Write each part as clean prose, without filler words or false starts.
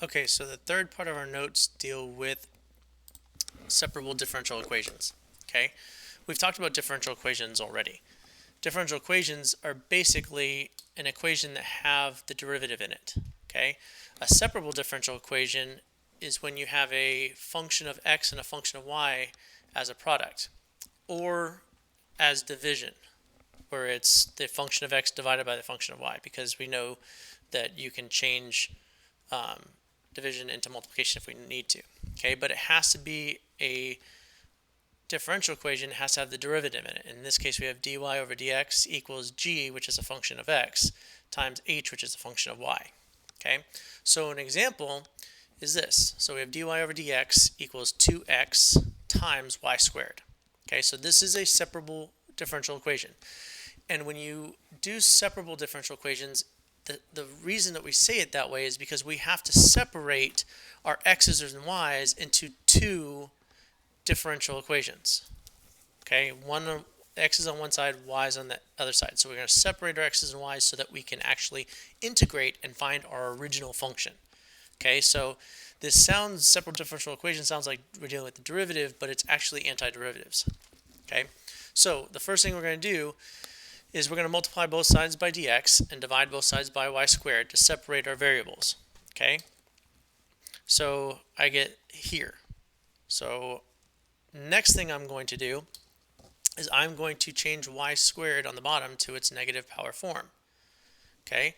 Okay, so the third part of our notes deal with separable differential equations. Okay, we've talked about differential equations already. Differential equations are basically an equation that have the derivative in it. Okay, a separable differential equation is when you have a function of x and a function of y as a product, or as division, where it's the function of x divided by the function of y, because we know that you can change division into multiplication if we need to. Okay, but it has to be a differential equation, it has to have the derivative in it. In this case, we have dy over dx equals g, which is a function of x, times h, which is a function of y. Okay, so an example is this. So we have dy over dx equals 2x times y squared. Okay, so this is a separable differential equation. And when you do separable differential equations, the reason that we say it that way is because we have to separate our x's and y's into two differential equations. Okay, one x is on one side, y is on the other side. So we're going to separate our x's and y's so that we can actually integrate and find our original function. Okay, so this separable differential equation sounds like we're dealing with the derivative, but it's actually antiderivatives. Okay, so the first thing we're going to do is we're going to multiply both sides by dx and divide both sides by y squared to separate our variables. Okay, so I get here. So next thing I'm going to do is I'm going to change y squared on the bottom to its negative power form. Okay,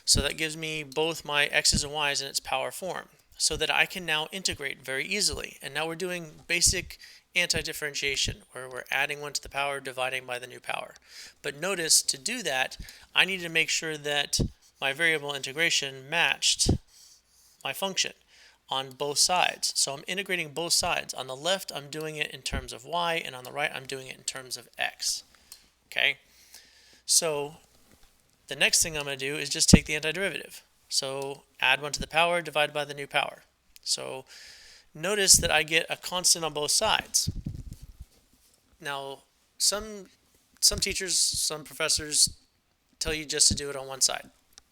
so that gives me both my x's and y's in its power form, so that I can now integrate very easily. And now we're doing basic anti-differentiation, where we're adding 1 to the power, dividing by the new power. But notice, to do that, I need to make sure that my variable integration matched my function on both sides. So I'm integrating both sides. On the left, I'm doing it in terms of y, and on the right, I'm doing it in terms of x. Okay? So the next thing I'm going to do is just take the antiderivative. So add 1 to the power, divide by the new power. So notice that I get a constant on both sides. Now, some teachers, some professors tell you just to do it on one side,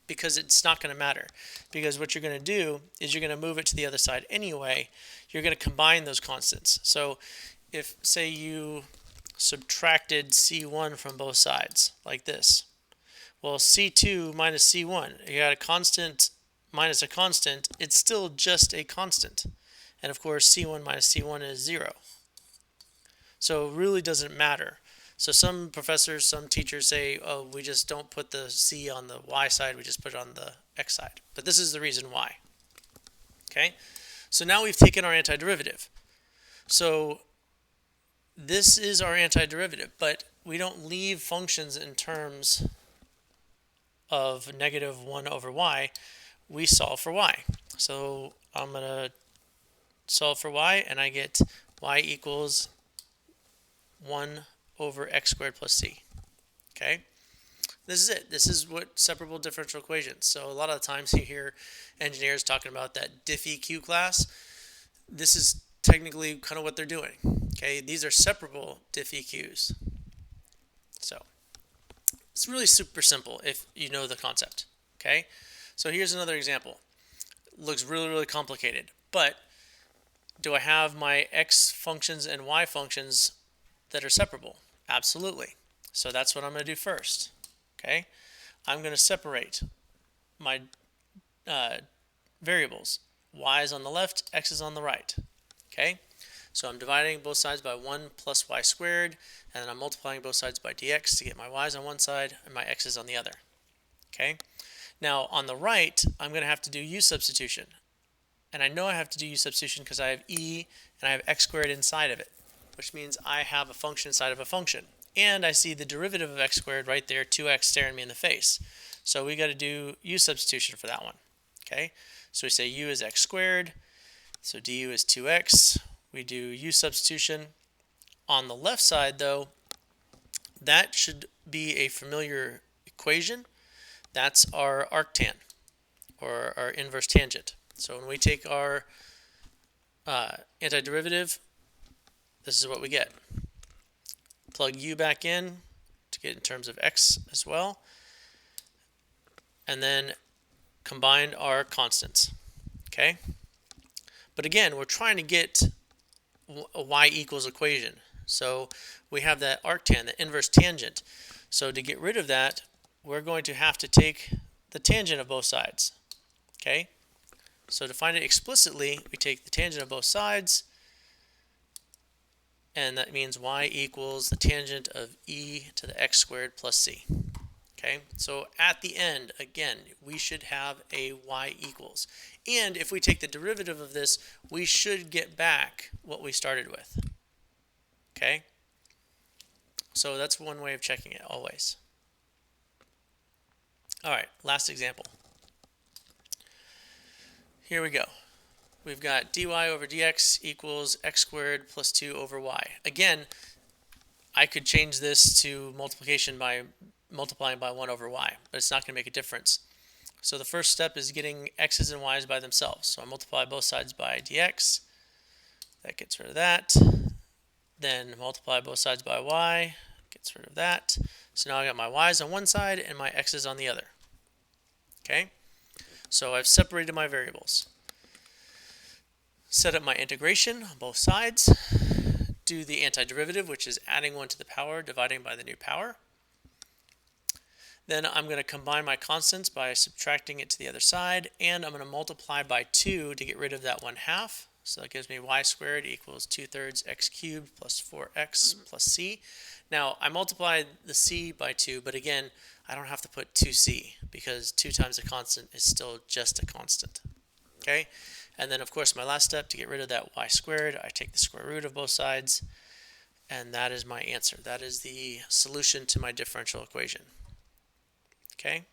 because it's not going to matter. Because what you're going to do is you're going to move it to the other side anyway. You're going to combine those constants. So if, say, you subtracted c1 from both sides, like this, well, c2 minus c1, you got a constant minus a constant, it's still just a constant. And of course, c1 minus c1 is 0. So it really doesn't matter. So some professors, some teachers say, oh, we just don't put the c on the y side, we just put it on the x side. But this is the reason why. Okay? So now we've taken our antiderivative. So this is our antiderivative, but we don't leave functions in terms of negative 1 over y. We solve for y. So I'm going to solve for y, and I get y equals 1 over x squared plus c. Okay? This is it. This is what separable differential equations. So a lot of the times you hear engineers talking about that Diff class. This is technically kind of what they're doing. Okay? These are separable Diff EQs. So it's really super simple if you know the concept. Okay? So here's another example. It looks really, really complicated, but do I have my x functions and y functions that are separable? Absolutely. So that's what I'm going to do first. Okay, I'm going to separate my variables. Y is on the left, x is on the right. Okay, so I'm dividing both sides by 1 plus y squared, and then I'm multiplying both sides by dx to get my y's on one side and my x's on the other. Okay, now on the right, I'm going to have to do U-substitution. And I know I have to do U-substitution because I have e and I have x squared inside of it, which means I have a function inside of a function. And I see the derivative of x squared right there, 2x staring me in the face. So we got to do U-substitution for that one. Okay, so we say u is x squared, so du is 2x. We do U-substitution. On the left side, though, that should be a familiar equation. That's our arctan, or our inverse tangent. So when we take our antiderivative, this is what we get. Plug u back in to get in terms of x as well, and then combine our constants. Okay? But again, we're trying to get a y equals equation. So we have that arctan, the inverse tangent. So to get rid of that, we're going to have to take the tangent of both sides. Okay? So to find it explicitly, we take the tangent of both sides, and that means y equals the tangent of e to the x squared plus c. Okay, so at the end, again, we should have a y equals. And if we take the derivative of this, we should get back what we started with. Okay, so that's one way of checking it always. All right, last example. Here we go. We've got dy over dx equals x squared plus 2 over y. Again, I could change this to multiplication by multiplying by 1 over y, but it's not going to make a difference. So the first step is getting x's and y's by themselves. So I multiply both sides by dx. That gets rid of that. Then multiply both sides by y. Gets rid of that. So now I got my y's on one side and my x's on the other. Okay? So I've separated my variables. Set up my integration on both sides. Do the antiderivative, which is adding 1 to the power, dividing by the new power. Then I'm going to combine my constants by subtracting it to the other side, and I'm going to multiply by 2 to get rid of that 1/2. So that gives me y squared equals 2/3 x cubed plus 4x plus c. Now, I multiplied the c by 2, but again, I don't have to put 2c because 2 times a constant is still just a constant. Okay? And then, of course, my last step, to get rid of that y squared, I take the square root of both sides, and that is my answer. That is the solution to my differential equation. Okay?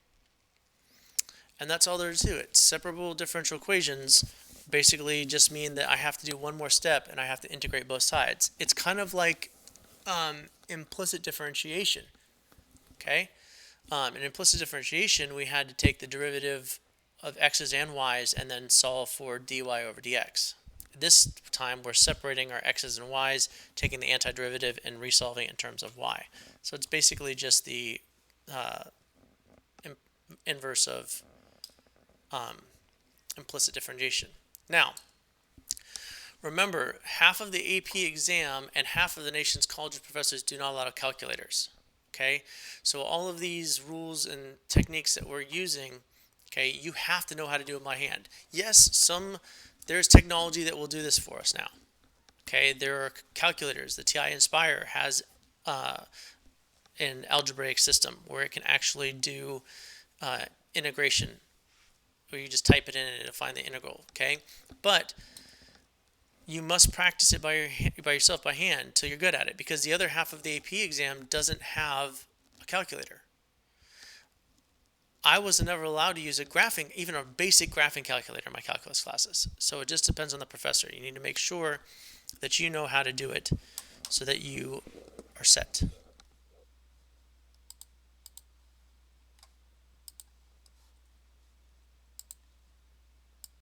And that's all there is to it. Separable differential equations basically just mean that I have to do one more step and I have to integrate both sides. It's kind of like implicit differentiation. Okay? In implicit differentiation, we had to take the derivative of x's and y's and then solve for dy over dx. This time we're separating our x's and y's, taking the antiderivative and resolving it in terms of y. So it's basically just the inverse of implicit differentiation. Now, remember, half of the AP exam and half of the nation's college of professors do not allow calculators. Okay, so all of these rules and techniques that we're using, okay, you have to know how to do it by hand. Yes, there's technology that will do this for us now. Okay, there are calculators. The TI Inspire has an algebraic system where it can actually do integration, where you just type it in and it'll find the integral. Okay, but you must practice it by yourself by hand till you're good at it, because the other half of the AP exam doesn't have a calculator. I was never allowed to use even a basic graphing calculator in my calculus classes. So it just depends on the professor. You need to make sure that you know how to do it so that you are set.